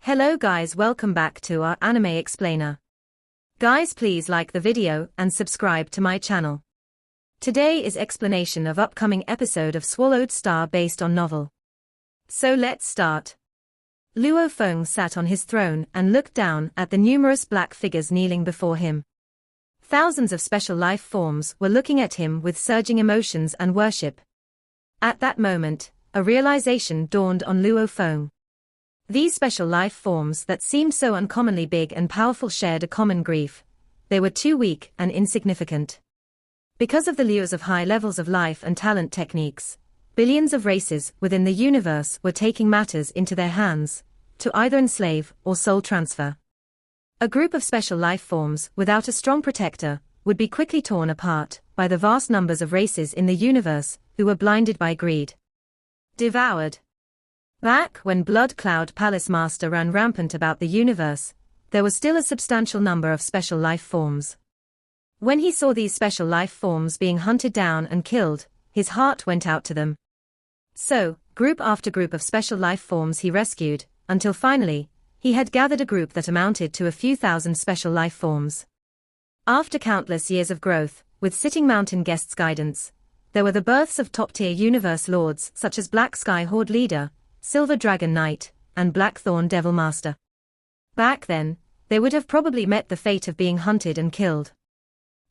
Hello guys, welcome back to our anime explainer. Guys, please like the video and subscribe to my channel. Today is explanation of upcoming episode of Swallowed Star based on novel. So let's start. Luo Feng sat on his throne and looked down at the numerous black figures kneeling before him. Thousands of special life forms were looking at him with surging emotions and worship. At that moment, a realization dawned on Luo Feng. These special life forms that seemed so uncommonly big and powerful shared a common grief. They were too weak and insignificant. Because of the lures of high levels of life and talent techniques, billions of races within the universe were taking matters into their hands, to either enslave or soul transfer. A group of special life forms without a strong protector would be quickly torn apart by the vast numbers of races in the universe who were blinded by greed. Devoured. Back when Blood Cloud Palace Master ran rampant about the universe, there was still a substantial number of special life forms. When he saw these special life forms being hunted down and killed, his heart went out to them. So, group after group of special life forms he rescued, until finally, he had gathered a group that amounted to a few thousand special life forms. After countless years of growth, with Sitting Mountain Guest's guidance, there were the births of top-tier universe lords such as Black Sky Horde Leader, Silver Dragon Knight, and Blackthorn Devil Master. Back then, they would have probably met the fate of being hunted and killed.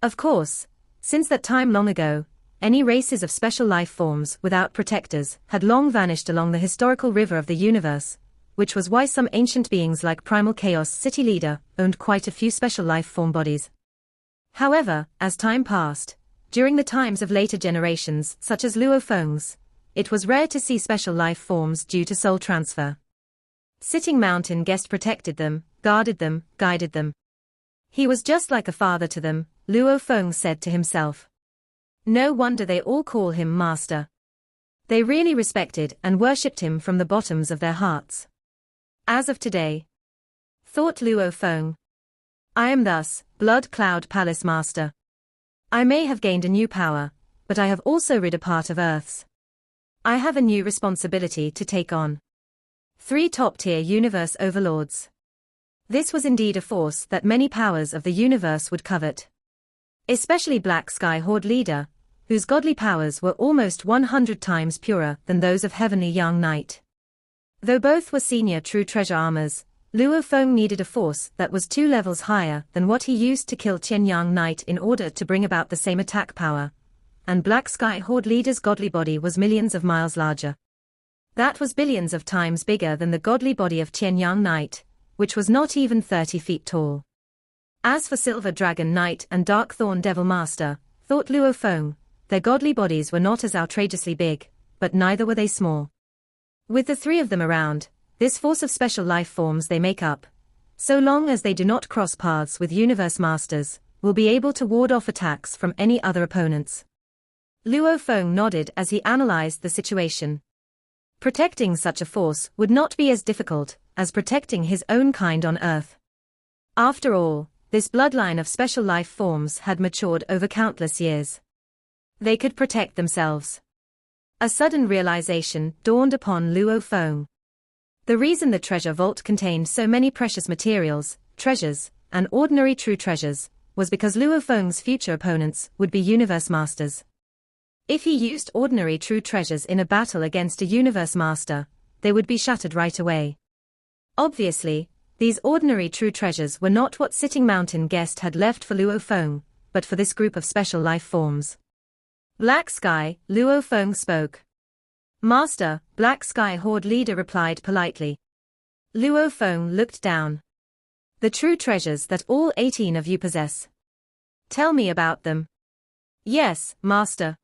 Of course, since that time long ago, any races of special life forms without protectors had long vanished along the historical river of the universe, which was why some ancient beings like Primal Chaos City Leader owned quite a few special life form bodies. However, as time passed, during the times of later generations such as Luo Feng's, it was rare to see special life forms due to soul transfer. Sitting Mountain Guest protected them, guarded them, guided them. He was just like a father to them, Luo Feng said to himself. No wonder they all call him Master. They really respected and worshipped him from the bottoms of their hearts. As of today, thought Luo Feng, I am thus, Blood Cloud Palace Master. I may have gained a new power, but I have also rid a part of Earth's. I have a new responsibility to take on. 3 top-tier universe overlords. This was indeed a force that many powers of the universe would covet. Especially Black Sky Horde Leader, whose godly powers were almost 100 times purer than those of Heavenly Young Knight. Though both were senior true treasure armors, Luo Feng needed a force that was 2 levels higher than what he used to kill Qian Young Knight in order to bring about the same attack power. And Black Sky Horde Leader's godly body was millions of miles larger. That was billions of times bigger than the godly body of Qian Young Knight, which was not even 30 feet tall. As for Silver Dragon Knight and Darkthorn Devil Master, thought Luo Feng, their godly bodies were not as outrageously big, but neither were they small. With the 3 of them around, this force of special life forms they make up, so long as they do not cross paths with Universe Masters, will be able to ward off attacks from any other opponents. Luo Feng nodded as he analyzed the situation. Protecting such a force would not be as difficult as protecting his own kind on Earth. After all, this bloodline of special life forms had matured over countless years. They could protect themselves. A sudden realization dawned upon Luo Feng. The reason the treasure vault contained so many precious materials, treasures, and ordinary true treasures, was because Luo Feng's future opponents would be Universe Masters. If he used ordinary true treasures in a battle against a Universe Master, they would be shattered right away. Obviously, these ordinary true treasures were not what Sitting Mountain Guest had left for Luo Feng, but for this group of special life forms. Black Sky, Luo Feng spoke. Master, Black Sky Horde Leader replied politely. Luo Feng looked down. The true treasures that all 18 of you possess. Tell me about them. Yes, Master.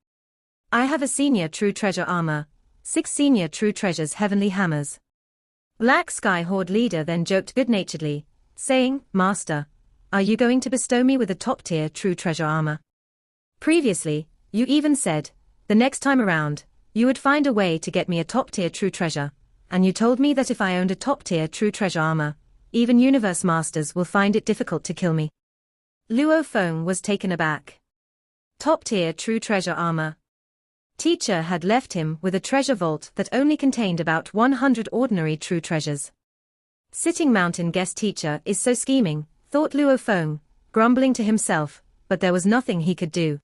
I have a senior true treasure armor, 6 senior true treasures heavenly hammers. Black Sky Horde Leader then joked good-naturedly, saying, Master, are you going to bestow me with a top-tier true treasure armor? Previously, you even said, the next time around, you would find a way to get me a top-tier true treasure, and you told me that if I owned a top-tier true treasure armor, even Universe Masters will find it difficult to kill me. Luo Feng was taken aback. Top-tier true treasure armor. Teacher had left him with a treasure vault that only contained about 100 ordinary true treasures. Sitting mountain guest teacher is so scheming, thought Luo Feng, grumbling to himself, but there was nothing he could do.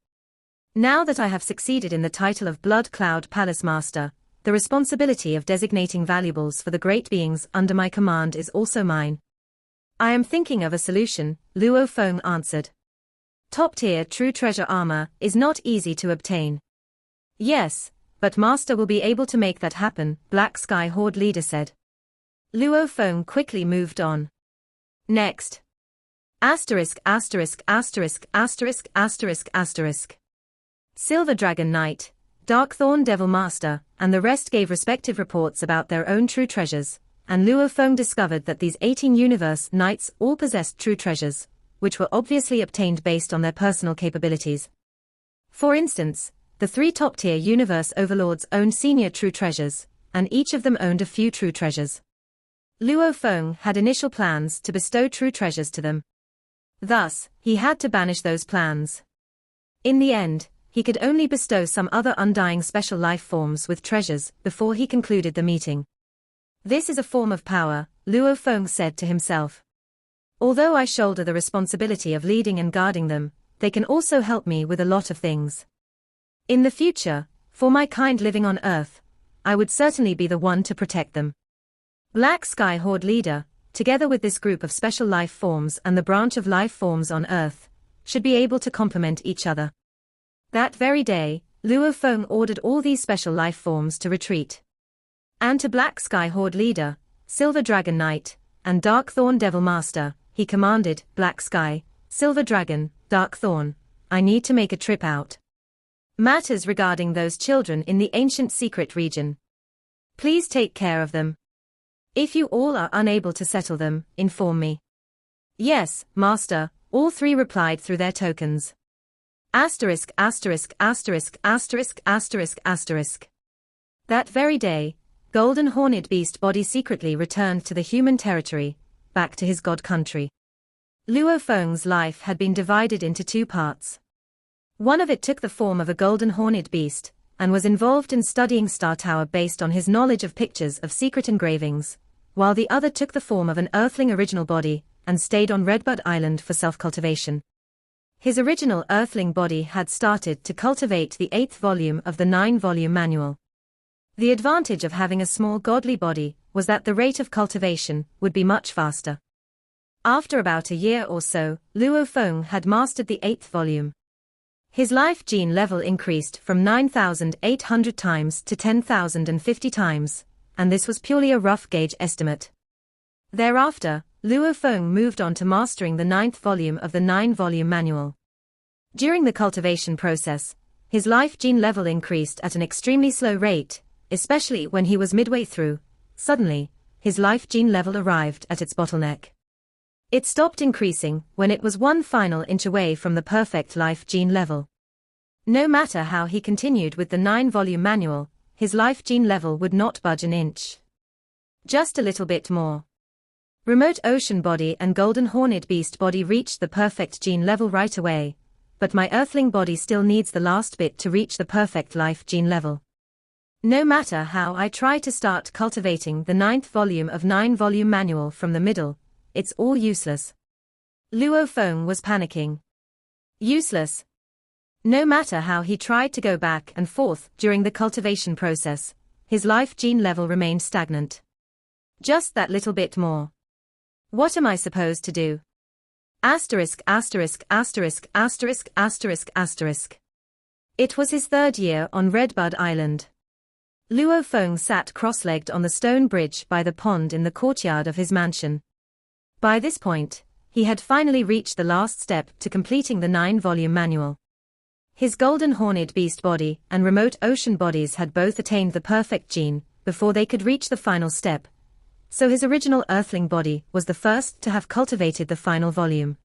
Now that I have succeeded in the title of Blood Cloud Palace Master, the responsibility of designating valuables for the great beings under my command is also mine. I am thinking of a solution, Luo Feng answered. Top-tier true treasure armor is not easy to obtain. Yes, but Master will be able to make that happen, Black Sky Horde leader said. Luo Feng quickly moved on. Next. Asterisk asterisk asterisk asterisk asterisk asterisk. Silver Dragon Knight, Darkthorn Devil Master, and the rest gave respective reports about their own true treasures, and Luo Feng discovered that these 18 Universe Knights all possessed true treasures, which were obviously obtained based on their personal capabilities. For instance, the 3 top-tier Universe Overlords owned senior true treasures, and each of them owned a few true treasures. Luo Feng had initial plans to bestow true treasures to them. Thus, he had to banish those plans. In the end, he could only bestow some other undying special life forms with treasures before he concluded the meeting. This is a form of power, Luo Feng said to himself. Although I shoulder the responsibility of leading and guarding them, they can also help me with a lot of things. In the future, for my kind living on Earth, I would certainly be the one to protect them. Black Sky Horde leader, together with this group of special life forms and the branch of life forms on Earth, should be able to complement each other. That very day, Luo Feng ordered all these special life forms to retreat. And to Black Sky Horde leader, Silver Dragon Knight, and Darkthorn Devil Master, he commanded, Black Sky, Silver Dragon, Darkthorn, I need to make a trip out. Matters regarding those children in the ancient secret region. Please take care of them. If you all are unable to settle them, inform me. Yes, Master, all 3 replied through their tokens. Asterisk asterisk asterisk asterisk asterisk asterisk. That very day, Golden Horned Beast body secretly returned to the human territory, back to his god country. Luo Feng's life had been divided into 2 parts. One of it took the form of a Golden Horned Beast, and was involved in studying Star Tower based on his knowledge of pictures of secret engravings, while the other took the form of an Earthling original body, and stayed on Redbud Island for self-cultivation. His original Earthling body had started to cultivate the 8th volume of the 9-volume manual. The advantage of having a small godly body was that the rate of cultivation would be much faster. After about a year or so, Luo Feng had mastered the 8th volume. His life gene level increased from 9,800 times to 10,050 times, and this was purely a rough gauge estimate. Thereafter, Luo Feng moved on to mastering the 9th volume of the 9-volume manual. During the cultivation process, his life gene level increased at an extremely slow rate, especially when he was midway through. Suddenly, his life gene level arrived at its bottleneck. It stopped increasing when it was 1 final inch away from the perfect life gene level. No matter how he continued with the 9-volume manual, his life gene level would not budge an inch. Just a little bit more. Remote Ocean Body and Golden Horned Beast Body reached the perfect gene level right away, but my Earthling body still needs the last bit to reach the perfect life gene level. No matter how I try to start cultivating the 9th volume of 9-volume manual from the middle, it's all useless. Luo Feng was panicking. Useless. No matter how he tried to go back and forth during the cultivation process, his life gene level remained stagnant. Just that little bit more. What am I supposed to do? Asterisk asterisk asterisk asterisk asterisk asterisk. It was his 3rd year on Redbud Island. Luo Feng sat cross-legged on the stone bridge by the pond in the courtyard of his mansion. By this point, he had finally reached the last step to completing the 9-volume manual. His Golden Horned Beast body and Remote Ocean bodies had both attained the perfect gene before they could reach the final step, so his original Earthling body was the first to have cultivated the final volume.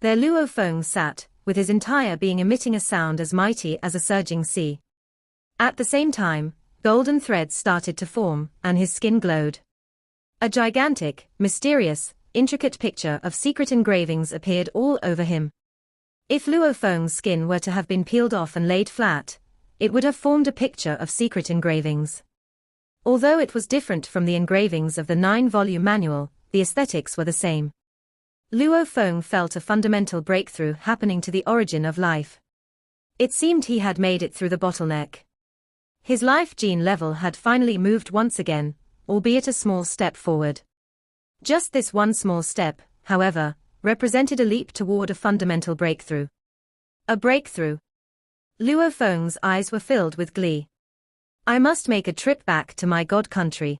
There Luo Feng sat, with his entire being emitting a sound as mighty as a surging sea. At the same time, golden threads started to form, and his skin glowed. A gigantic, mysterious, intricate picture of secret engravings appeared all over him. If Luo Feng's skin were to have been peeled off and laid flat, it would have formed a picture of secret engravings. Although it was different from the engravings of the 9-volume manual, the aesthetics were the same. Luo Feng felt a fundamental breakthrough happening to the origin of life. It seemed he had made it through the bottleneck. His life gene level had finally moved once again, albeit a small step forward. Just this one small step, however, represented a leap toward a fundamental breakthrough. A breakthrough. Luo Feng's eyes were filled with glee. I must make a trip back to my god country.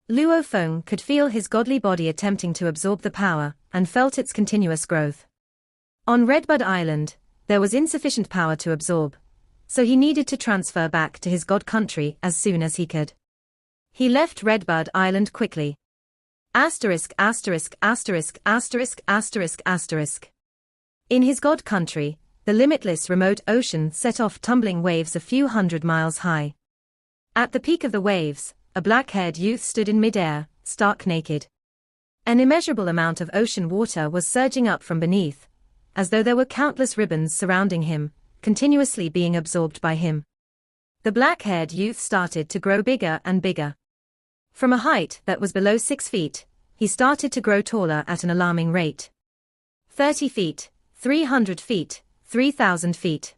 Luo Feng could feel his godly body attempting to absorb the power, and felt its continuous growth. On Redbud Island, there was insufficient power to absorb, so he needed to transfer back to his god country as soon as he could. He left Redbud Island quickly. Asterisk asterisk asterisk asterisk asterisk asterisk. In his god country, the limitless remote ocean set off tumbling waves a few hundred miles high. At the peak of the waves, a black-haired youth stood in midair, stark naked. An immeasurable amount of ocean water was surging up from beneath, as though there were countless ribbons surrounding him, continuously being absorbed by him. The black-haired youth started to grow bigger and bigger. From a height that was below 6 feet, he started to grow taller at an alarming rate. 30 feet, 300 feet, 3,000 feet.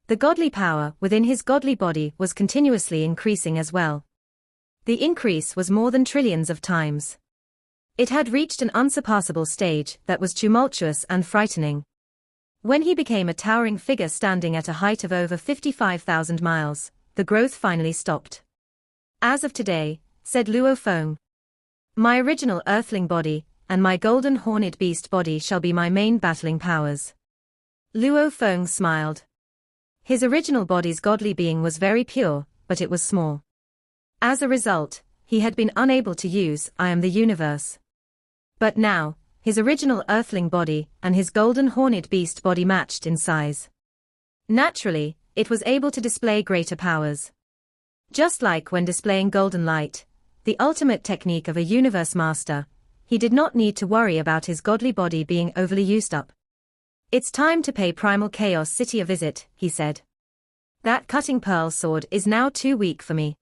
The godly power within his godly body was continuously increasing as well. The increase was more than trillions of times. It had reached an unsurpassable stage that was tumultuous and frightening. When he became a towering figure standing at a height of over 55,000 miles, the growth finally stopped. As of today, said Luo Feng, my original earthling body, and my golden horned beast body shall be my main battling powers. Luo Feng smiled. His original body's godly being was very pure, but it was small. As a result, he had been unable to use I am the universe. But now, his original earthling body and his golden horned beast body matched in size. Naturally, it was able to display greater powers. Just like when displaying golden light, the ultimate technique of a universe master, he did not need to worry about his godly body being overly used up. It's time to pay Primal Chaos City a visit, he said. That cutting pearl sword is now too weak for me.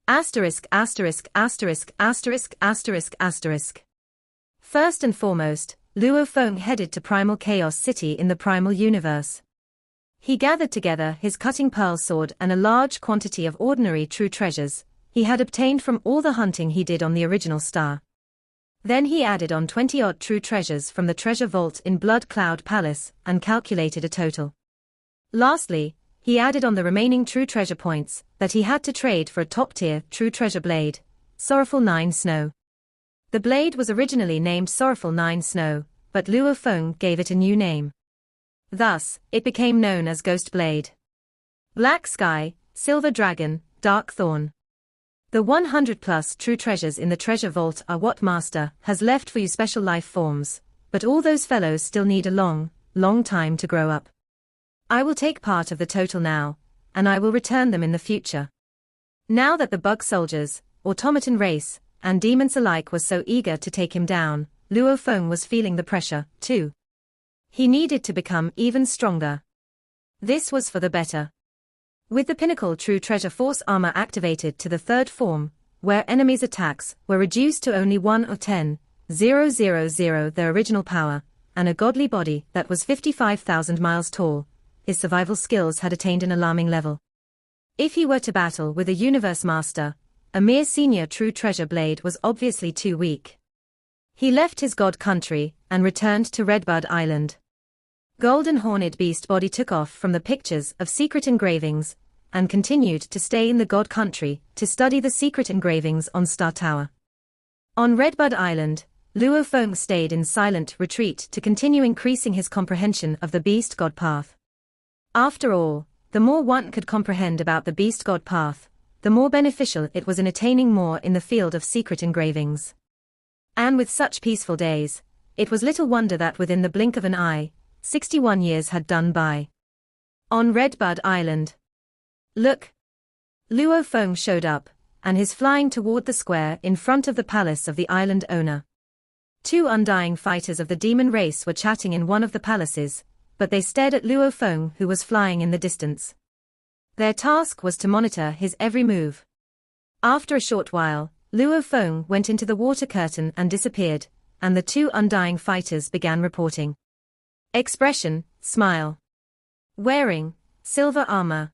Asterisk asterisk asterisk asterisk asterisk asterisk. First and foremost, Luo Feng headed to Primal Chaos City in the Primal Universe. He gathered together his cutting pearl sword and a large quantity of ordinary true treasures he had obtained from all the hunting he did on the original star. Then he added on 20-odd true treasures from the treasure vault in Blood Cloud Palace and calculated a total. Lastly, he added on the remaining true treasure points that he had to trade for a top-tier true treasure blade, Sorrowful 9 Snow. The blade was originally named Sorrowful 9 Snow, but Luo Feng gave it a new name. Thus, it became known as Ghost Blade. Black Sky, Silver Dragon, Dark Thorn. The 100+ true treasures in the treasure vault are what Master has left for you special life forms, but all those fellows still need a long, long time to grow up. I will take part of the total now, and I will return them in the future. Now that the bug soldiers, automaton race, and demons alike were so eager to take him down, Luo Feng was feeling the pressure, too. He needed to become even stronger. This was for the better. With the Pinnacle True Treasure Force armor activated to the 3rd form, where enemies' attacks were reduced to only 1 of 10,000 their original power, and a godly body that was 55,000 miles tall, his survival skills had attained an alarming level. If he were to battle with a Universe Master, a mere senior true treasure blade was obviously too weak. He left his god country and returned to Redbud Island. Golden Horned Beast body took off from the pictures of secret engravings and continued to stay in the god country to study the secret engravings on Star Tower. On Redbud Island, Luo Feng stayed in silent retreat to continue increasing his comprehension of the Beast God Path. After all, the more one could comprehend about the Beast God Path, the more beneficial it was in attaining more in the field of secret engravings. And with such peaceful days, it was little wonder that within the blink of an eye, 61 years had done by. On Redbud Island. Look! Luo Feng showed up, and his flying toward the square in front of the palace of the island owner. 2 undying fighters of the demon race were chatting in one of the palaces, but they stared at Luo Feng who was flying in the distance. Their task was to monitor his every move. After a short while, Luo Feng went into the water curtain and disappeared, and the two undying fighters began reporting. Expression, smile. Wearing, silver armor.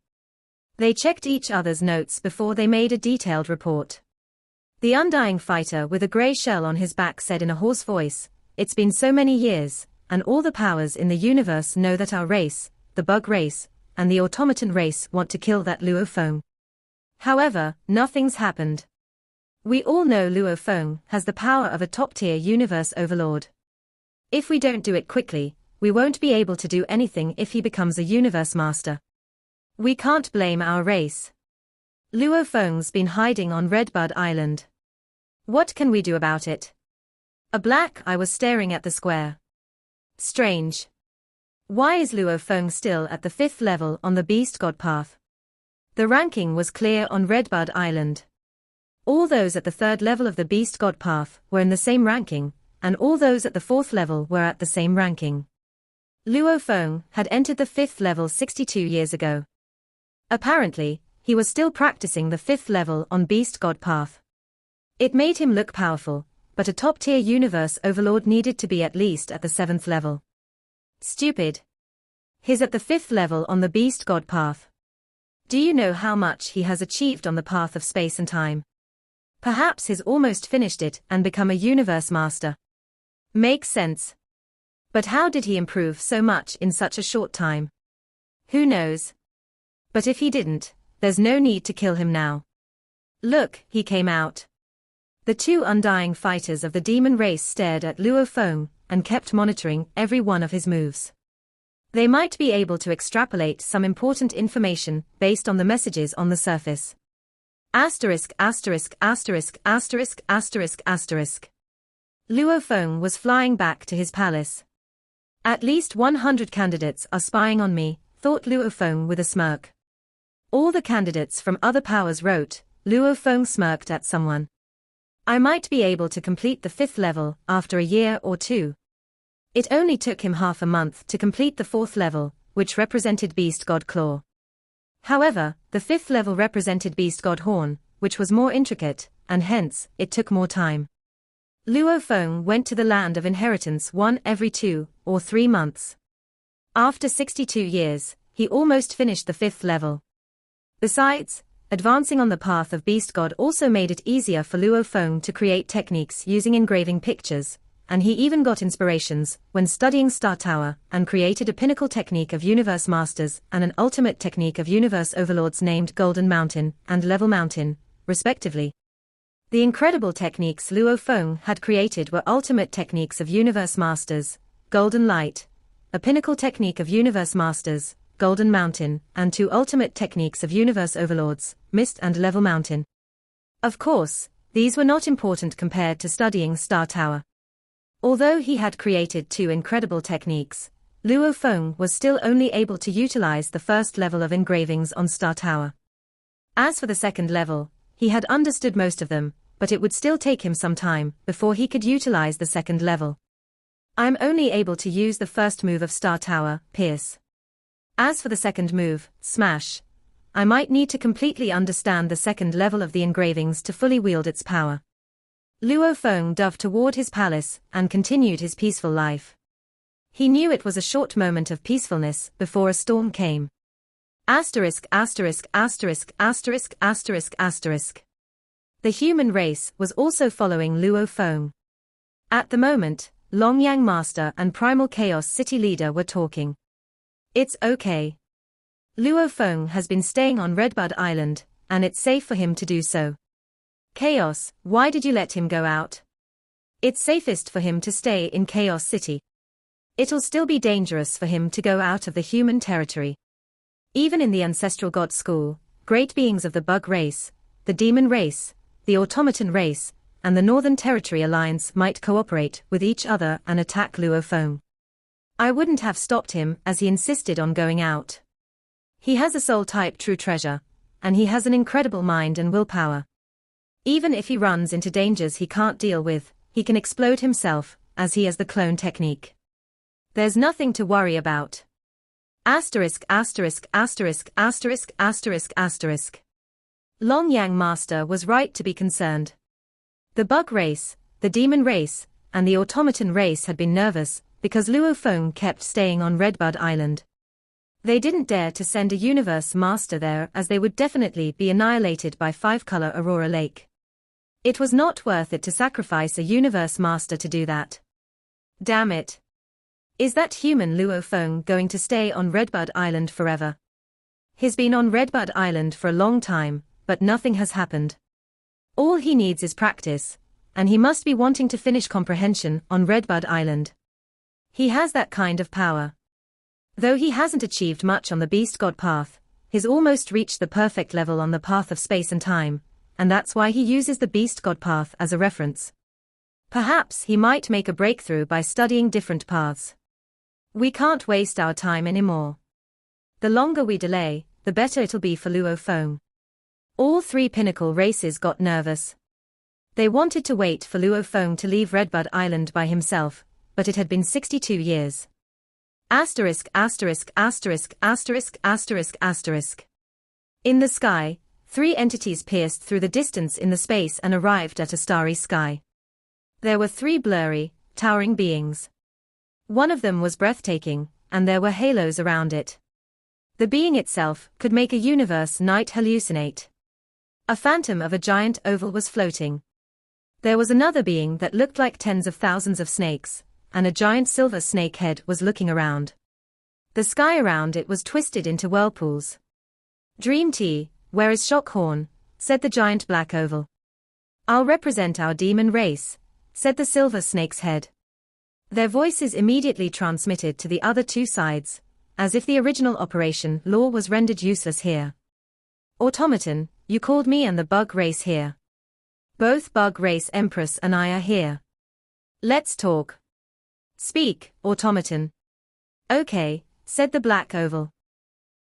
They checked each other's notes before they made a detailed report. The undying fighter with a grey shell on his back said in a hoarse voice, "It's been so many years, and all the powers in the universe know that our race, the bug race, and the automaton race want to kill that Luo Feng. However, nothing's happened. We all know Luo Feng has the power of a top-tier universe overlord. If we don't do it quickly, we won't be able to do anything if he becomes a universe master. We can't blame our race. Luo Feng's been hiding on Redbud Island. What can we do about it?" A black eye was staring at the square. Strange. Why is Luo Feng still at the 5th level on the Beast God path? The ranking was clear on Redbud Island. All those at the 3rd level of the Beast God path were in the same ranking, and all those at the 4th level were at the same ranking. Luo Feng had entered the 5th level 62 years ago. Apparently, he was still practicing the 5th level on Beast God path. It made him look powerful, but a top-tier universe overlord needed to be at least at the 7th level. Stupid. He's at the 5th level on the Beast God path. Do you know how much he has achieved on the path of space and time? Perhaps he's almost finished it and become a universe master. Makes sense. But how did he improve so much in such a short time? Who knows? But if he didn't, there's no need to kill him now. Look, he came out. The two undying fighters of the demon race stared at Luo Feng and kept monitoring every one of his moves. They might be able to extrapolate some important information based on the messages on the surface. Asterisk asterisk asterisk asterisk asterisk asterisk. Luo Feng was flying back to his palace. At least 100 candidates are spying on me, thought Luo Feng with a smirk. All the candidates from other powers wrote. Luo Feng smirked at someone. I might be able to complete the 5th level after a year or two. It only took him half a month to complete the 4th level, which represented Beast God Claw. However, the 5th level represented Beast God Horn, which was more intricate, and hence, it took more time. Luo Feng went to the land of inheritance every 2 or 3 months. After 62 years, he almost finished the 5th level. Besides, advancing on the path of Beast God also made it easier for Luo Feng to create techniques using engraving pictures, and he even got inspirations when studying Star Tower and created a pinnacle technique of Universe Masters and an ultimate technique of Universe Overlords named Golden Mountain and Level Mountain, respectively. The incredible techniques Luo Feng had created were ultimate techniques of Universe Masters, Golden Light, a pinnacle technique of Universe Masters, Golden Mountain, and 2 ultimate techniques of Universe Overlords, Mist and Level Mountain. Of course, these were not important compared to studying Star Tower. Although he had created 2 incredible techniques, Luo Feng was still only able to utilize the 1st level of engravings on Star Tower. As for the 2nd level, he had understood most of them, but it would still take him some time before he could utilize the 2nd level. I'm only able to use the 1st move of Star Tower, Pierce. As for the 2nd move, Smash, I might need to completely understand the 2nd level of the engravings to fully wield its power. Luo Feng dove toward his palace and continued his peaceful life. He knew it was a short moment of peacefulness before a storm came. Asterisk asterisk asterisk asterisk asterisk asterisk. The human race was also following Luo Feng. At the moment, Longyang Master and Primal Chaos City Leader were talking. It's okay. Luo Feng has been staying on Redbud Island, and it's safe for him to do so. Chaos, why did you let him go out? It's safest for him to stay in Chaos City. It'll still be dangerous for him to go out of the human territory. Even in the Ancestral God School, great beings of the Bug race, the Demon race, the Automaton race, and the Northern Territory Alliance might cooperate with each other and attack Luo Feng. I wouldn't have stopped him as he insisted on going out. He has a soul-type true treasure, and he has an incredible mind and willpower. Even if he runs into dangers he can't deal with, he can explode himself, as he has the clone technique. There's nothing to worry about. Asterisk asterisk asterisk asterisk asterisk asterisk. Longyang Master was right to be concerned. The bug race, the demon race, and the automaton race had been nervous because Luo Feng kept staying on Redbud Island. They didn't dare to send a universe master there as they would definitely be annihilated by five-color Aurora Lake. It was not worth it to sacrifice a universe master to do that. Damn it. Is that human Luo Feng going to stay on Redbud Island forever? He's been on Redbud Island for a long time, but nothing has happened. All he needs is practice, and he must be wanting to finish comprehension on Redbud Island. He has that kind of power. Though he hasn't achieved much on the Beast God path, he's almost reached the perfect level on the path of space and time, and that's why he uses the Beast God path as a reference. Perhaps he might make a breakthrough by studying different paths. We can't waste our time anymore. The longer we delay, the better it'll be for Luo Feng. All three pinnacle races got nervous. They wanted to wait for Luo Feng to leave Redbud Island by himself, but it had been 62 years. Asterisk asterisk asterisk asterisk asterisk asterisk. In the sky, three entities pierced through the distance in the space and arrived at a starry sky. There were three blurry, towering beings. One of them was breathtaking, and there were halos around it. The being itself could make a universe night hallucinate. A phantom of a giant oval was floating. There was another being that looked like tens of thousands of snakes, and a giant silver snake head was looking around. The sky around it was twisted into whirlpools. Dream Tea, where is Shockhorn? Said the giant black oval. I'll represent our demon race, said the silver snake's head. Their voices immediately transmitted to the other two sides, as if the original operation law was rendered useless here. Automaton, you called me and the bug race here. Both bug race Empress and I are here. Let's talk. Speak, automaton. Okay, said the black oval.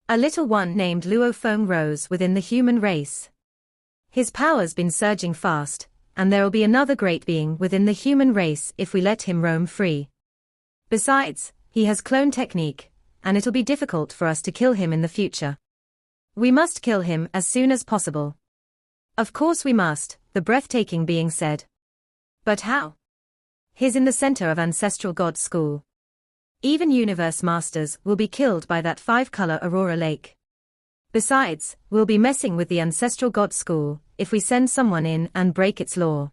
A little one named Luo Feng rose within the human race. His power's been surging fast, and there'll be another great being within the human race if we let him roam free. Besides, he has clone technique, and it'll be difficult for us to kill him in the future. We must kill him as soon as possible. Of course we must, the breathtaking being said. But how? He's in the center of Ancestral God School. Even universe masters will be killed by that five-color Aurora Lake. Besides, we'll be messing with the Ancestral God School if we send someone in and break its law.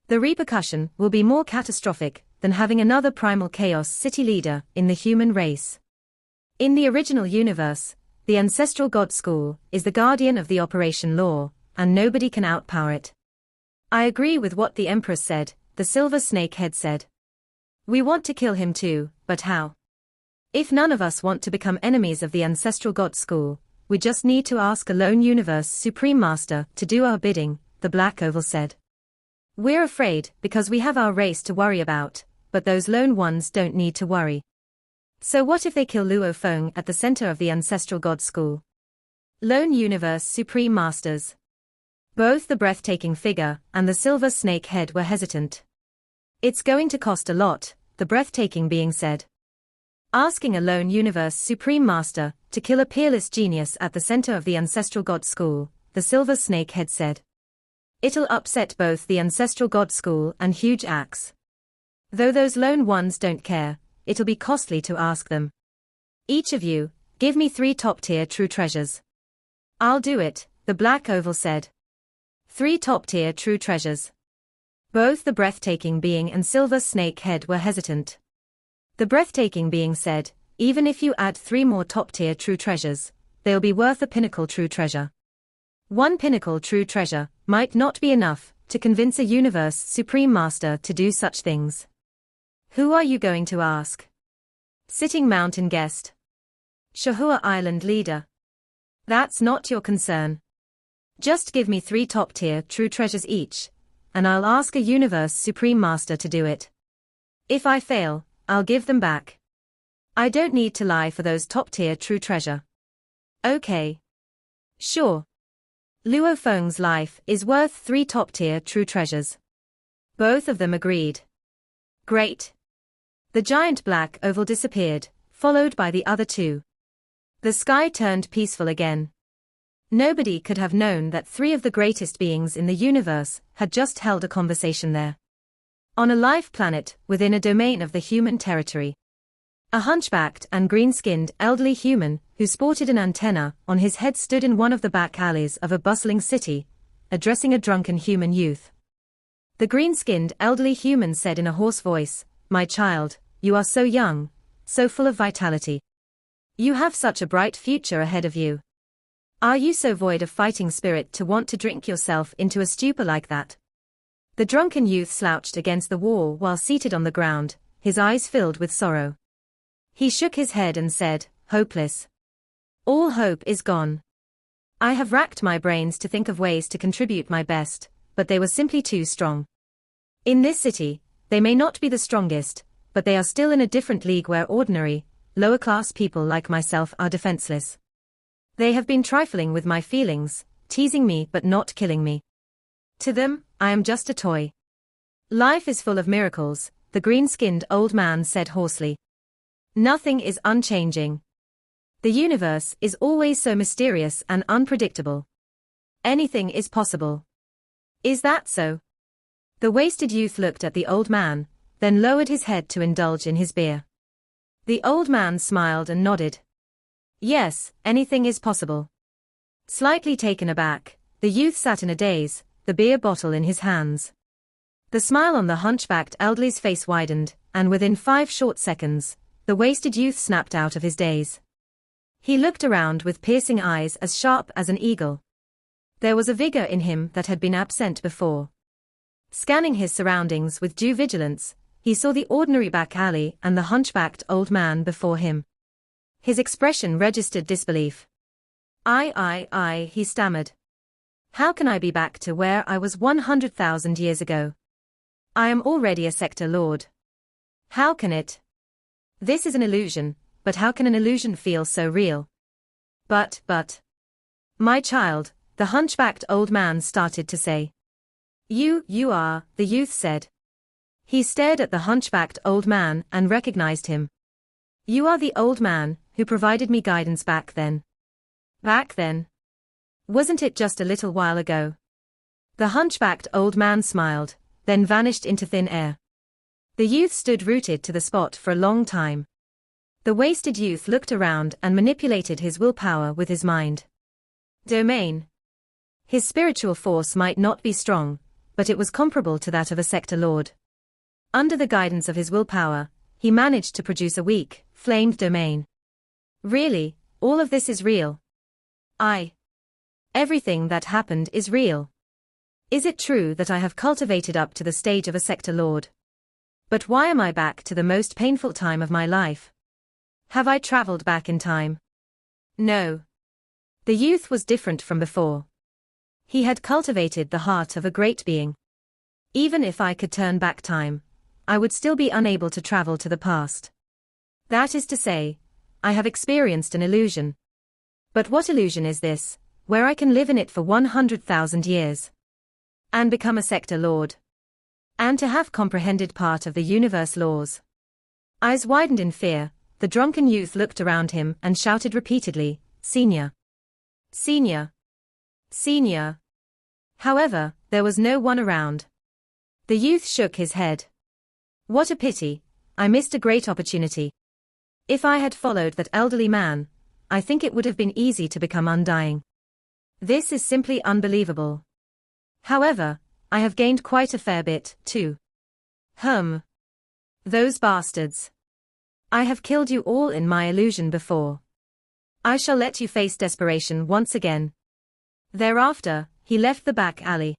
The repercussion will be more catastrophic than having another primal chaos city leader in the human race. In the original universe, the Ancestral God School is the guardian of the Operation Law, and nobody can outpower it. I agree with what the Empress said, the silver snake head said. We want to kill him too, but how? If none of us want to become enemies of the Ancestral God School, we just need to ask a lone universe supreme master to do our bidding, the black oval said. We're afraid because we have our race to worry about, but those lone ones don't need to worry. So what if they kill Luo Feng at the center of the Ancestral God School? Lone universe supreme masters. Both the breathtaking figure and the silver snake head were hesitant. It's going to cost a lot, the breathtaking being said. Asking a lone universe supreme master to kill a peerless genius at the center of the Ancestral God School, the silver snake head said. It'll upset both the Ancestral God School and Huge Axe. Though those lone ones don't care, it'll be costly to ask them. Each of you, give me 3 top-tier true treasures. I'll do it, the black oval said. 3 top-tier true treasures. Both the breathtaking being and silver snake head were hesitant. The breathtaking being said, even if you add 3 more top-tier true treasures, they'll be worth a pinnacle true treasure. 1 pinnacle true treasure might not be enough to convince a universe supreme master to do such things. Who are you going to ask? Sitting Mountain guest. Shahua Island leader. That's not your concern. Just give me 3 top-tier true treasures each, and I'll ask a universe supreme master to do it. If I fail, I'll give them back. I don't need to lie for those top-tier true treasure. Okay. Sure. Luo Feng's life is worth 3 top-tier true treasures. Both of them agreed. Great. The giant black oval disappeared, followed by the other 2. The sky turned peaceful again. Nobody could have known that three of the greatest beings in the universe had just held a conversation there. On a live planet, within a domain of the human territory. A hunchbacked and green-skinned elderly human, who sported an antenna on his head, stood in one of the back alleys of a bustling city, addressing a drunken human youth. The green-skinned elderly human said in a hoarse voice, "My child, you are so young, so full of vitality. You have such a bright future ahead of you. Are you so void of fighting spirit to want to drink yourself into a stupor like that?" The drunken youth slouched against the wall while seated on the ground, his eyes filled with sorrow. He shook his head and said, "Hopeless. All hope is gone. I have racked my brains to think of ways to contribute my best, but they were simply too strong. In this city, they may not be the strongest, but they are still in a different league where ordinary, lower-class people like myself are defenseless. They have been trifling with my feelings, teasing me but not killing me. To them, I am just a toy." "Life is full of miracles," the green-skinned old man said hoarsely. "Nothing is unchanging. The universe is always so mysterious and unpredictable. Anything is possible." "Is that so?" The wasted youth looked at the old man, then lowered his head to indulge in his beer. The old man smiled and nodded. "Yes, anything is possible." Slightly taken aback, the youth sat in a daze, the beer bottle in his hands. The smile on the hunchbacked elderly's face widened, and within 5 short seconds, the wasted youth snapped out of his daze. He looked around with piercing eyes as sharp as an eagle. There was a vigor in him that had been absent before. Scanning his surroundings with due vigilance, he saw the ordinary back alley and the hunchbacked old man before him. His expression registered disbelief. I, he stammered. "How can I be back to where I was 100,000 years ago? I am already a sector lord. How can it? This is an illusion, but how can an illusion feel so real?" But, "My child," the hunchbacked old man started to say. You are," the youth said. He stared at the hunchbacked old man and recognized him. "You are the old man who provided me guidance back then." "Back then? Wasn't it just a little while ago?" The hunchbacked old man smiled, then vanished into thin air. The youth stood rooted to the spot for a long time. The wasted youth looked around and manipulated his willpower with his mind. Domain. His spiritual force might not be strong, but it was comparable to that of a sector lord. Under the guidance of his willpower, he managed to produce a weak, flamed domain. Really, all of this is real. Everything that happened is real. Is it true that I have cultivated up to the stage of a sector lord? But why am I back to the most painful time of my life? Have I traveled back in time? No. The youth was different from before. He had cultivated the heart of a great being. Even if I could turn back time, I would still be unable to travel to the past. That is to say, I have experienced an illusion. But what illusion is this, where I can live in it for 100,000 years? And become a sector lord? And to have comprehended part of the universe laws? Eyes widened in fear, the drunken youth looked around him and shouted repeatedly, "Senior! Senior! Senior!" However, there was no one around. The youth shook his head. "What a pity, I missed a great opportunity. If I had followed that elderly man, I think it would have been easy to become undying. This is simply unbelievable. However, I have gained quite a fair bit, too. Those bastards. I have killed you all in my illusion before. I shall let you face desperation once again." Thereafter, he left the back alley.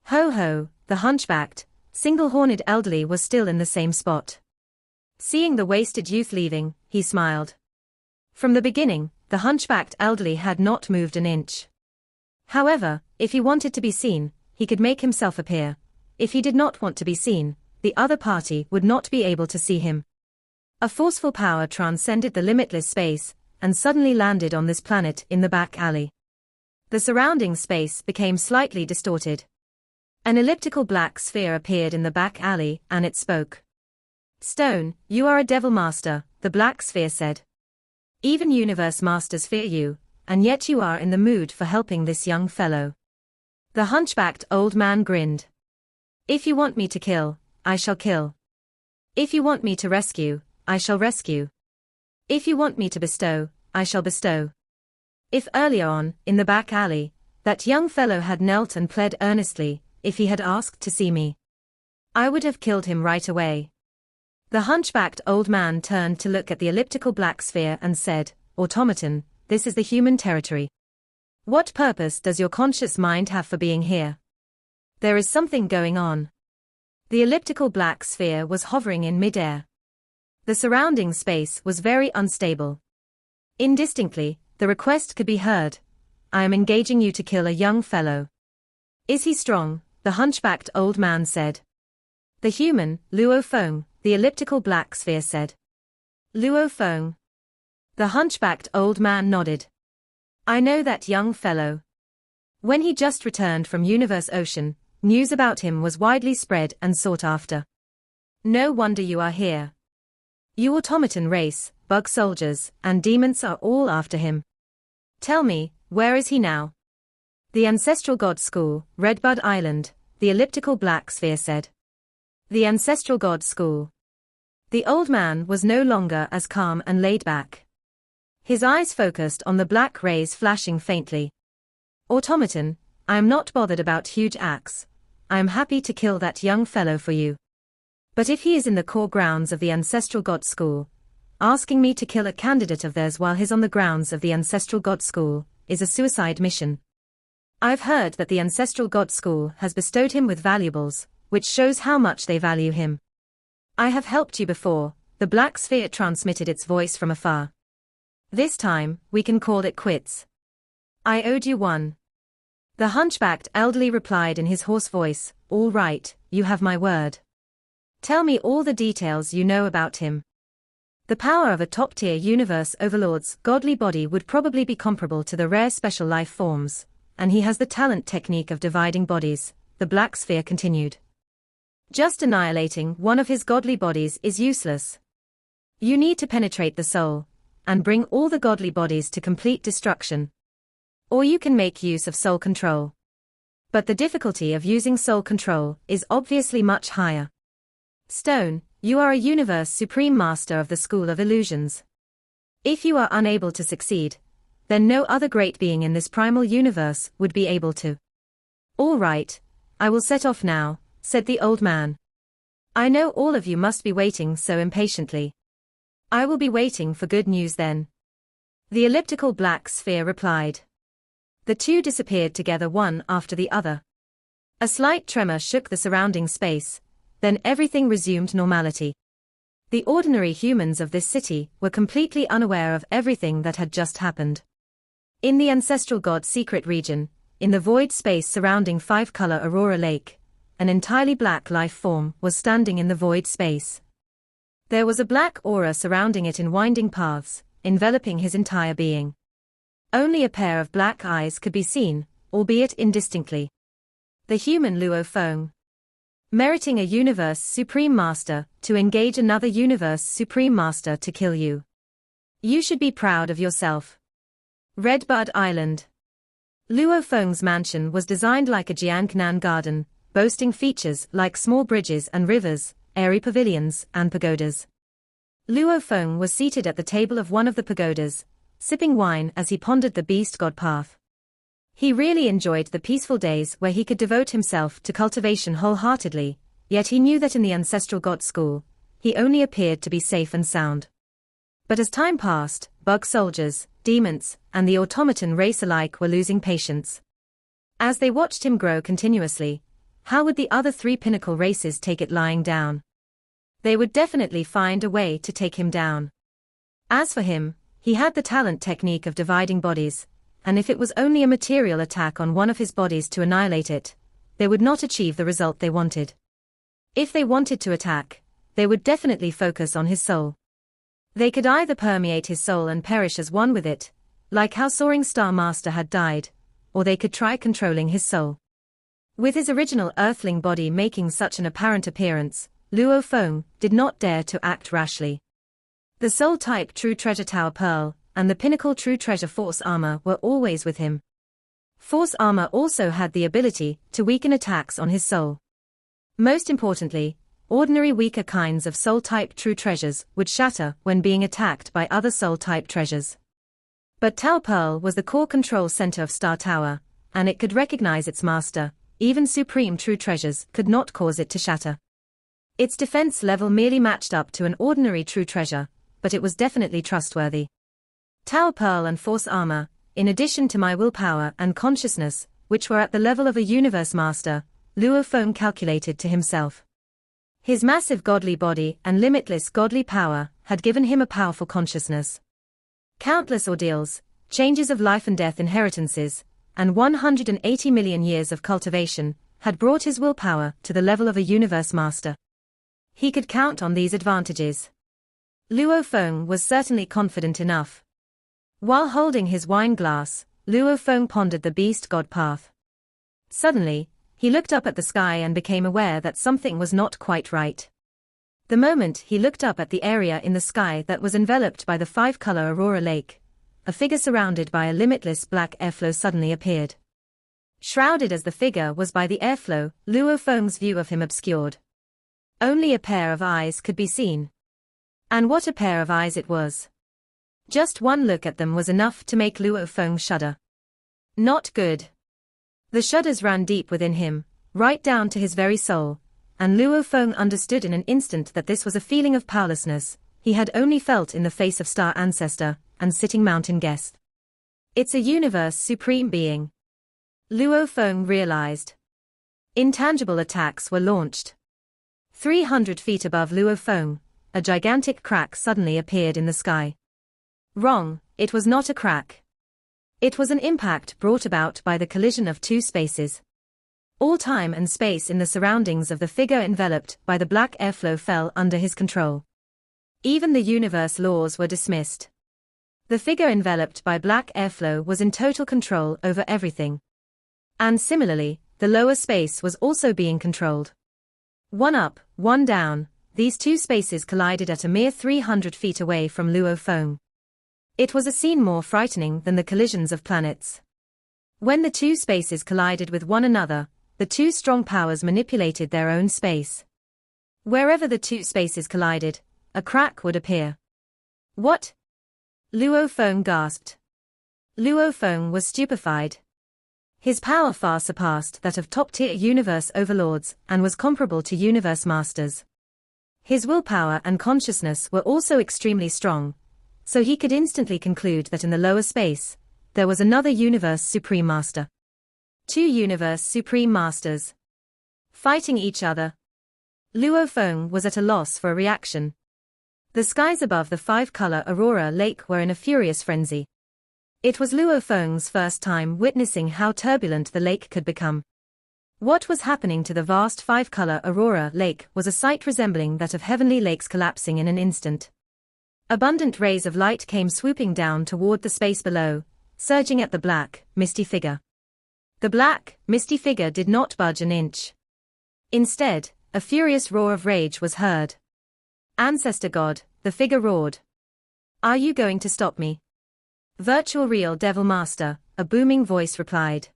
Ho, the hunchbacked, single-horned elderly was still in the same spot. Seeing the wasted youth leaving, he smiled. From the beginning, the hunchbacked elderly had not moved an inch. However, if he wanted to be seen, he could make himself appear. If he did not want to be seen, the other party would not be able to see him. A forceful power transcended the limitless space, and suddenly landed on this planet in the back alley. The surrounding space became slightly distorted. An elliptical black sphere appeared in the back alley, and it spoke. "Stone, you are a devil master," the black sphere said. "Even universe masters fear you, and yet you are in the mood for helping this young fellow." The hunchbacked old man grinned. "If you want me to kill, I shall kill. If you want me to rescue, I shall rescue. If you want me to bestow, I shall bestow." If earlier on, in the back alley, that young fellow had knelt and pled earnestly, if he had asked to see me, I would have killed him right away. The hunchbacked old man turned to look at the elliptical black sphere and said, "Automaton, this is the human territory. What purpose does your conscious mind have for being here? There is something going on." The elliptical black sphere was hovering in mid-air. The surrounding space was very unstable. Indistinctly, the request could be heard, "I am engaging you to kill a young fellow." "Is he strong?" the hunchbacked old man said. "The human, Luo Feng," the elliptical black sphere said. "Luo Feng." The hunchbacked old man nodded. "I know that young fellow. When he just returned from Universe Ocean, news about him was widely spread and sought after. No wonder you are here. You automaton race, bug soldiers, and demons are all after him. Tell me, where is he now?" "The Ancestral God School, Redbud Island," the elliptical black sphere said. The Ancestral God School. The old man was no longer as calm and laid back. His eyes focused on the black rays flashing faintly. "Automaton, I am not bothered about huge acts. I am happy to kill that young fellow for you. But if he is in the core grounds of the Ancestral God School, asking me to kill a candidate of theirs while he's on the grounds of the Ancestral God School is a suicide mission. I've heard that the Ancestral God School has bestowed him with valuables, which shows how much they value him. I have helped you before," the black sphere transmitted its voice from afar. "This time, we can call it quits. I owed you one." The hunchbacked elderly replied in his hoarse voice, "All right, you have my word. Tell me all the details you know about him." The power of a top-tier universe overlord's godly body would probably be comparable to the rare special life forms, and he has the talent technique of dividing bodies, the black sphere continued. Just annihilating one of his godly bodies is useless. You need to penetrate the soul, and bring all the godly bodies to complete destruction. Or you can make use of soul control. But the difficulty of using soul control is obviously much higher. Stone, you are a universe supreme master of the School of Illusions. If you are unable to succeed, then no other great being in this primal universe would be able to. "All right, I will set off now," said the old man. "I know all of you must be waiting so impatiently. I will be waiting for good news then." The elliptical black sphere replied. The two disappeared together one after the other. A slight tremor shook the surrounding space, then everything resumed normality. The ordinary humans of this city were completely unaware of everything that had just happened. In the Ancestral God secret region, in the void space surrounding five-color Aurora Lake, an entirely black life form was standing in the void space. There was a black aura surrounding it in winding paths, enveloping his entire being. Only a pair of black eyes could be seen, albeit indistinctly. The human Luo Feng. Meriting a universe supreme master to engage another universe supreme master to kill you. You should be proud of yourself. Redbud Island. Luo Feng's mansion was designed like a Jiangnan garden, boasting features like small bridges and rivers, airy pavilions, and pagodas. Luo Feng was seated at the table of one of the pagodas, sipping wine as he pondered the beast god path. He really enjoyed the peaceful days where he could devote himself to cultivation wholeheartedly, yet he knew that in the Ancestral God School, he only appeared to be safe and sound. But as time passed, bug soldiers, demons, and the automaton race alike were losing patience. As they watched him grow continuously, how would the other three pinnacle races take it lying down? They would definitely find a way to take him down. As for him, he had the talent technique of dividing bodies, and if it was only a material attack on one of his bodies to annihilate it, they would not achieve the result they wanted. If they wanted to attack, they would definitely focus on his soul. They could either permeate his soul and perish as one with it, like how Soaring Star Master had died, or they could try controlling his soul. With his original earthling body making such an apparent appearance, Luo Feng did not dare to act rashly. The soul-type True Treasure Tower Pearl and the pinnacle true treasure Force Armor were always with him. Force Armor also had the ability to weaken attacks on his soul. Most importantly, ordinary weaker kinds of soul-type true treasures would shatter when being attacked by other soul-type treasures. But Tau Pearl was the core control center of Star Tower, and it could recognize its master. Even supreme true treasures could not cause it to shatter. Its defense level merely matched up to an ordinary true treasure, but it was definitely trustworthy. Tau Pearl and Force Armor, in addition to my willpower and consciousness, which were at the level of a universe master, Luo Feng calculated to himself. His massive godly body and limitless godly power had given him a powerful consciousness. Countless ordeals, changes of life and death inheritances, and 180 million years of cultivation had brought his willpower to the level of a universe master. He could count on these advantages. Luo Feng was certainly confident enough. While holding his wine glass, Luo Feng pondered the beast god path. Suddenly, he looked up at the sky and became aware that something was not quite right. The moment he looked up at the area in the sky that was enveloped by the five-color aurora lake, a figure surrounded by a limitless black airflow suddenly appeared. Shrouded as the figure was by the airflow, Luo Feng's view of him obscured. Only a pair of eyes could be seen. And what a pair of eyes it was. Just one look at them was enough to make Luo Feng shudder. Not good. The shudders ran deep within him, right down to his very soul, and Luo Feng understood in an instant that this was a feeling of powerlessness he had only felt in the face of Star Ancestor and Sitting Mountain Guest. It's a universe supreme being. Luo Feng realized. Intangible attacks were launched. 300 feet above Luo Feng, a gigantic crack suddenly appeared in the sky. Wrong, it was not a crack. It was an impact brought about by the collision of two spaces. All time and space in the surroundings of the figure enveloped by the black airflow fell under his control. Even the universe laws were dismissed. The figure enveloped by black airflow was in total control over everything. And similarly, the lower space was also being controlled. One up, one down, these two spaces collided at a mere 300 feet away from Luo Feng. It was a scene more frightening than the collisions of planets. When the two spaces collided with one another, the two strong powers manipulated their own space. Wherever the two spaces collided, a crack would appear. What? Luo Feng gasped. Luo Feng was stupefied. His power far surpassed that of top-tier universe overlords and was comparable to universe masters. His willpower and consciousness were also extremely strong, so he could instantly conclude that in the lower space, there was another universe supreme master. Two universe supreme masters. Fighting each other. Luo Feng was at a loss for a reaction. The skies above the five-color aurora lake were in a furious frenzy. It was Luo Feng's first time witnessing how turbulent the lake could become. What was happening to the vast five-color aurora lake was a sight resembling that of heavenly lakes collapsing in an instant. Abundant rays of light came swooping down toward the space below, surging at the black, misty figure. The black, misty figure did not budge an inch. Instead, a furious roar of rage was heard. Ancestor God, the figure roared. Are you going to stop me? Virtual Real Devil Master, a booming voice replied.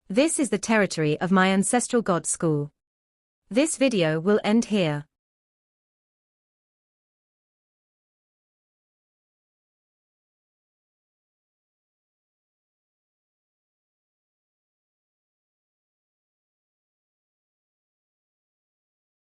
This is the territory of my ancestral god school. This video will end here.